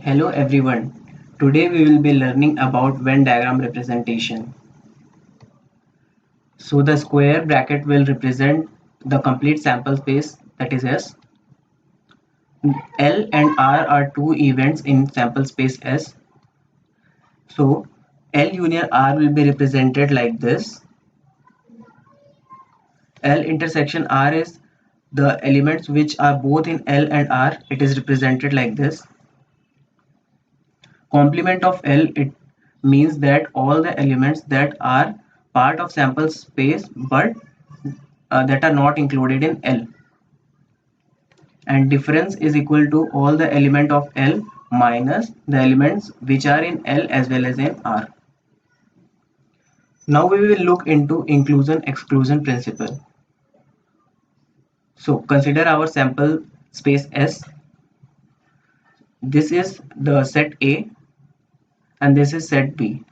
Hello everyone. Today we will be learning about Venn diagram representation. So the square bracket will represent the complete sample space, that is S. L and R are two events in sample space S. So L union R will be represented like this. L intersection R is the elements which are both in L and R. It is represented like this. Complement of L, it means that all the elements that are part of sample space but that are not included in L, and difference is equal to all the element of L minus the elements which are in L as well as in R. Now we will look into inclusion exclusion principle. So consider our sample space S. This is the set A and this is set B,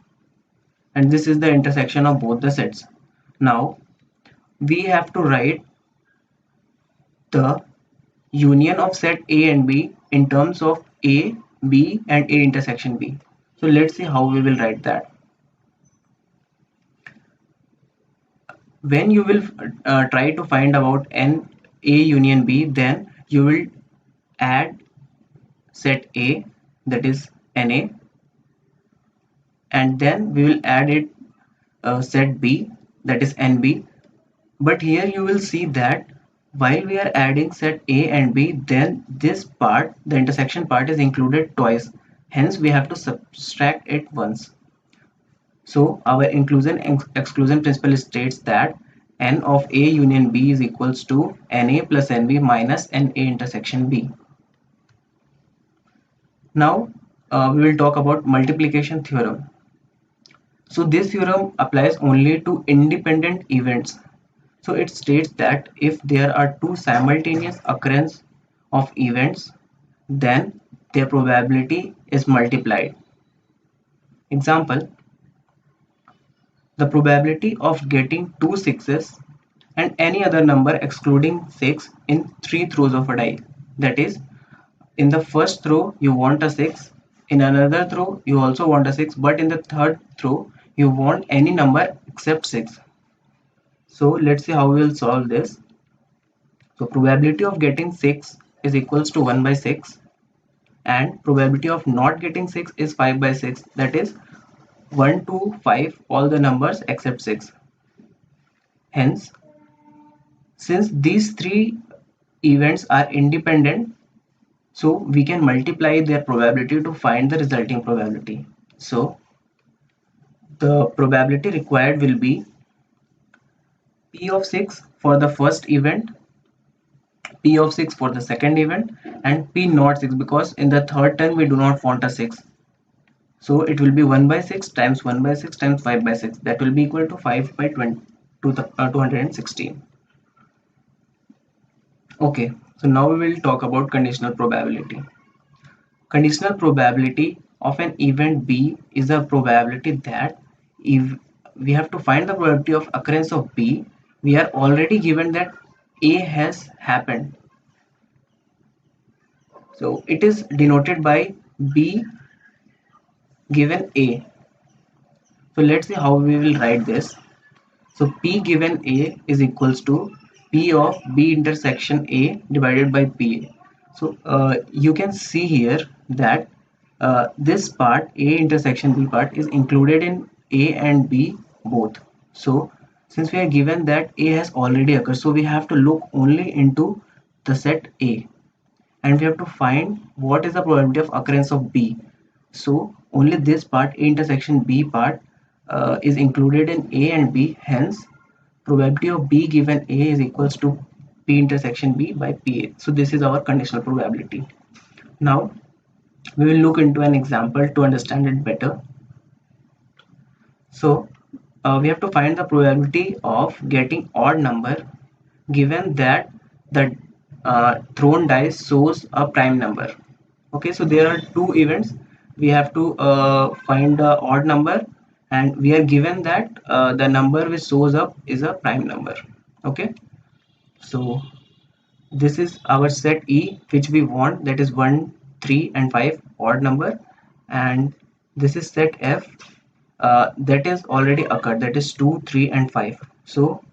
and this is the intersection of both the sets. Now we have to write the union of set A and B in terms of A, B and A intersection B. So let's see how we will write that. When you will try to find about n A union B, then you will add set A, that is NA, and then we will add it set B, that is NB. But here you will see that while we are adding set A and B, then this part, the intersection part, is included twice. Hence we have to subtract it once. So our inclusion exclusion principle states that n of A union B is equals to NA plus NB minus NA intersection B. Now we will talk about multiplication theorem. So this theorem applies only to independent events. So it states that if there are two simultaneous occurrence of events, then their probability is multiplied. Example, the probability of getting two sixes and any other number excluding 6 in 3 throws of a die. That is, in the first throw you want a 6, in another throw you also want a 6, but in the third throw you want any number except 6. So let's see how we will solve this. So probability of getting 6 is equals to 1 by 6, and probability of not getting 6 is 5 by 6, that is 1 to 5 all the numbers except 6. Hence, since these three events are independent, so we can multiply their probability to find the resulting probability. So the probability required will be P of 6 for the first event, P of 6 for the second event, and P not 6, because in the third term we do not want a 6. So it will be 1 by 6 times 1 by 6 times 5 by 6, that will be equal to 5 by 216. Okay, so now we will talk about conditional probability. Conditional probability of an event B is a probability that if we have to find the probability of occurrence of B, we are already given that A has happened. So it is denoted by B given A. So let's see how we will write this. So P given A is equals to P of B intersection A divided by PA. So you can see here that this part, A intersection B part, is included in A and B both. So since we are given that A has already occurred, so we have to look only into the set A, and we have to find what is the probability of occurrence of B. So only this part, A intersection B part, is included in A and B. Hence probability of B given A is equals to P intersection B by PA. So this is our conditional probability. Now we will look into an example to understand it better. So we have to find the probability of getting odd number given that the thrown dice shows a prime number. Okay, so there are two events. We have to find the odd number, and we are given that the number which shows up is a prime number. Okay, so this is our set E which we want, that is 1, 3 and 5 odd number, and this is set F that is already occurred, that is 2, 3 and 5. So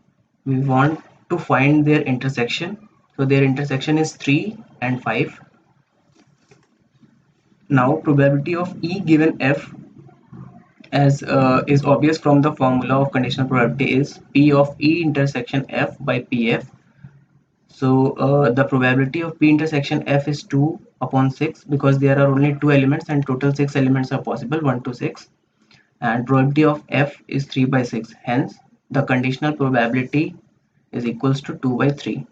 we want to find their intersection. So their intersection is 3 and 5. Now probability of E given F, as is obvious from the formula of conditional probability, is P of E intersection F by PF. So the probability of P intersection F is 2 upon 6, because there are only 2 elements and total 6 elements are possible, 1 to 6, and probability of F is 3 by 6. Hence the conditional probability is equals to 2 by 3.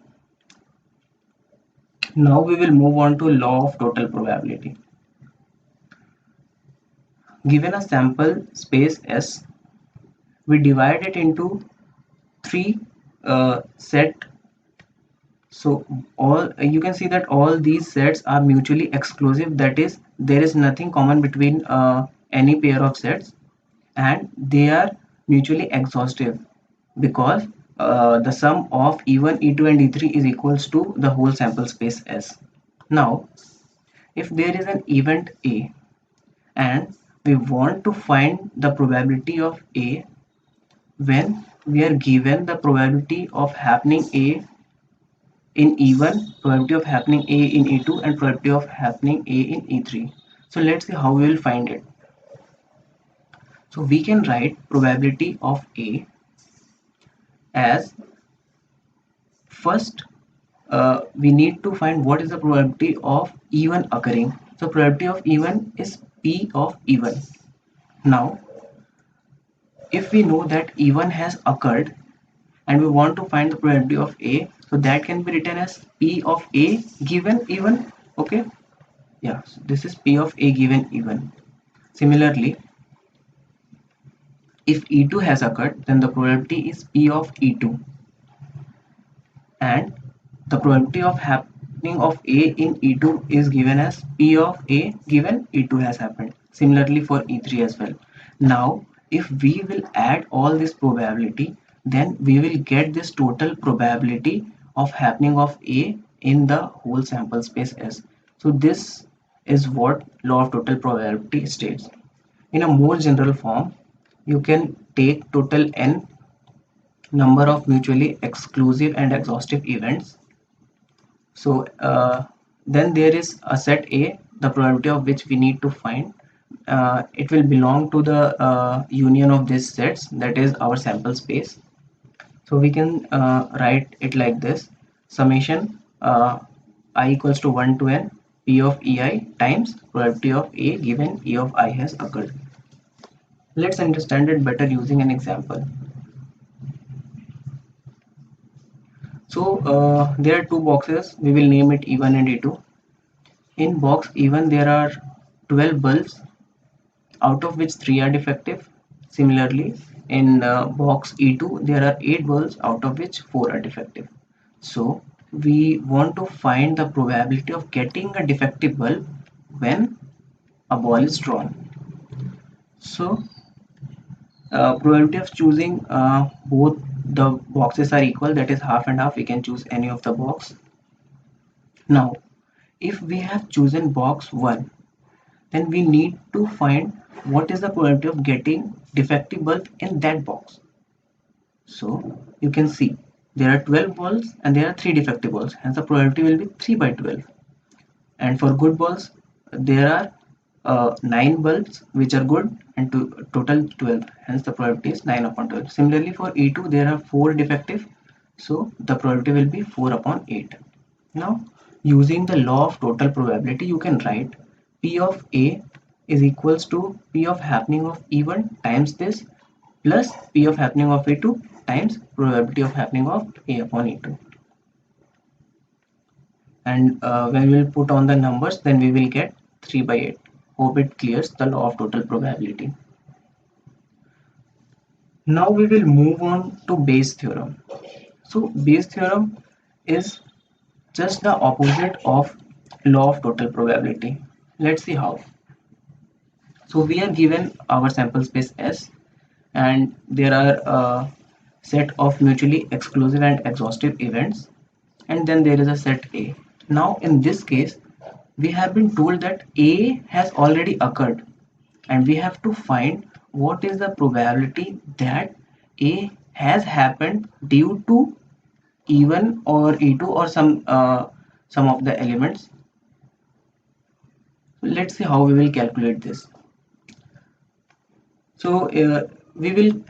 Now we will move on to law of total probability. Given a sample space S, we divide it into 3 set. So all you can see that all these sets are mutually exclusive, that is there is nothing common between any pair of sets, and they are mutually exhaustive, because the sum of E1, E2 and E3 is equals to the whole sample space S. Now if there is an event A and we want to find the probability of A when we are given the probability of happening A in E1, probability of happening A in E2 and probability of happening A in E3. So let's see how we will find it. So we can write probability of A as, first we need to find what is the probability of E1 occurring. So probability of E1 is P of E1. Now if we know that E1 has occurred and we want to find the probability of A, so that can be written as P of A given E1. Okay, yeah, so this is P of A given E1. Similarly, if E2 has occurred, then the probability is P of E2, and the probability of happening of A in E2 is given as P of A given E2 has happened. Similarly for E3 as well. Now if we will add all this probability, then we will get this total probability of happening of A in the whole sample space S. So this is what law of total probability states. In a more general form, you can take total n number of mutually exclusive and exhaustive events. So then there is a set A, the probability of which we need to find. It will belong to the union of these sets, that is our sample space. So we can write it like this: summation I equals to 1 to n P of ei times probability of A given E of I has occurred. Let's understand it better using an example. So there are two boxes, we will name it E1 and E2. In box E1 there are 12 bulbs, out of which 3 are defective. Similarly, in box E2 there are 8 bulbs, out of which 4 are defective. So we want to find the probability of getting a defective bulb when a ball is drawn. So probability of choosing both the boxes are equal, that is half and half, we can choose any of the box. Now if we have chosen box 1, then we need to find what is the probability of getting defective bulb in that box. So you can see there are 12 balls and there are 3 defective balls, hence the probability will be 3 by 12. And for good balls there are 9 bulbs which are good, and total 12, hence the probability is 9 upon 12. Similarly for E2 there are 4 defective, so the probability will be 4 upon 8. Now using the law of total probability, you can write P of A is equals to P of happening of E1 times this plus P of happening of E2 times probability of happening of A upon E2. And when we will put on the numbers, then we will get 3 by 8. Hope it clears the law of total probability. Now we will move on to Bayes theorem. So Bayes theorem is just the opposite of law of total probability. Let's see how. So we are given our sample space S, and there are a set of mutually exclusive and exhaustive events, and then there is a set A. Now in this case we have been told that A has already occurred, and we have to find what is the probability that A has happened due to E1 or E2 or some of the elements. Let's see how we will calculate this. So we will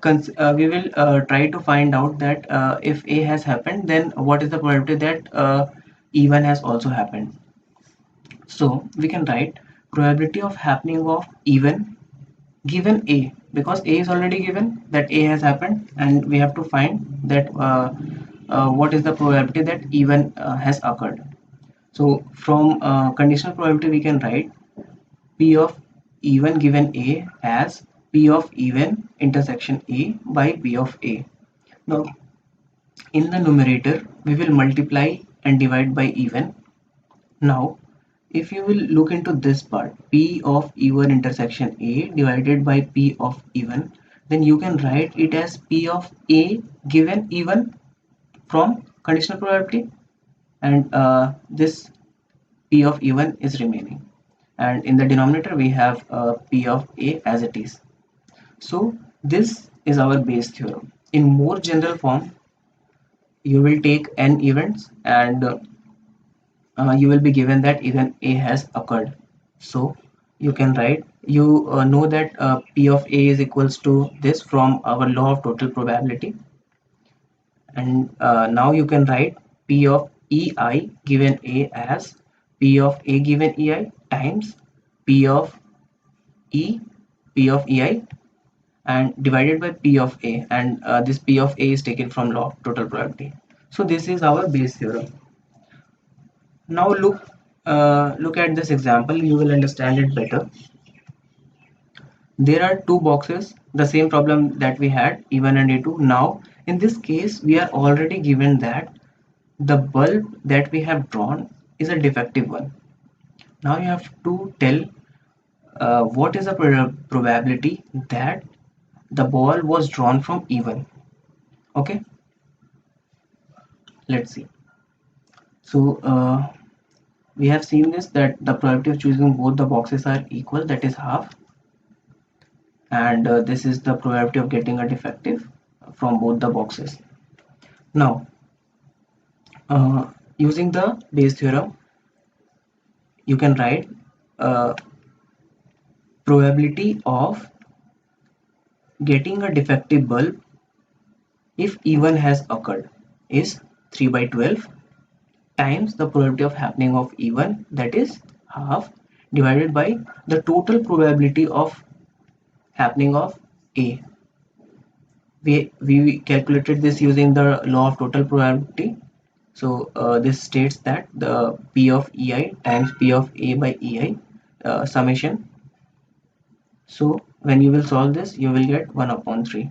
try to find out that if A has happened, then what is the probability that E1 has also happened. So we can write probability of happening of even given A, because A is already given that A has happened, and we have to find that what is the probability that even has occurred. So from conditional probability we can write P of even given A as P of even intersection A by P of A. Now in the numerator we will multiply and divide by even. Now if you will look into this part, P of even intersection A divided by P of even, then you can write it as P of A given even from conditional probability, and this P of even is remaining, and in the denominator we have P of A as it is. So this is our Bayes theorem. In more general form, you will take n events, and you will be given that even A has occurred. So you can write, you know that P of A is equals to this from our law of total probability, and now you can write P of EI given A as P of A given EI times P of E, P of EI, and divided by P of A, and this P of A is taken from law of total probability. So this is our Bayes theorem. Now look at this example, you will understand it better. There are two boxes, the same problem that we had, E1 and E2. Now in this case we are already given that the bulb that we have drawn is a defective one. Now you have to tell what is the probability that the ball was drawn from E1. Okay, let's see. So we have seen this, that the probability of choosing both the boxes are equal, that is half, and this is the probability of getting a defective from both the boxes. Now using the Bayes theorem you can write probability of getting a defective bulb if E1 has occurred is 3 by 12 times the probability of happening of E1, that is half, divided by the total probability of happening of A. We calculated this using the law of total probability. So this states that the P of EI times P of A by EI summation. So when you will solve this, you will get 1 upon 3.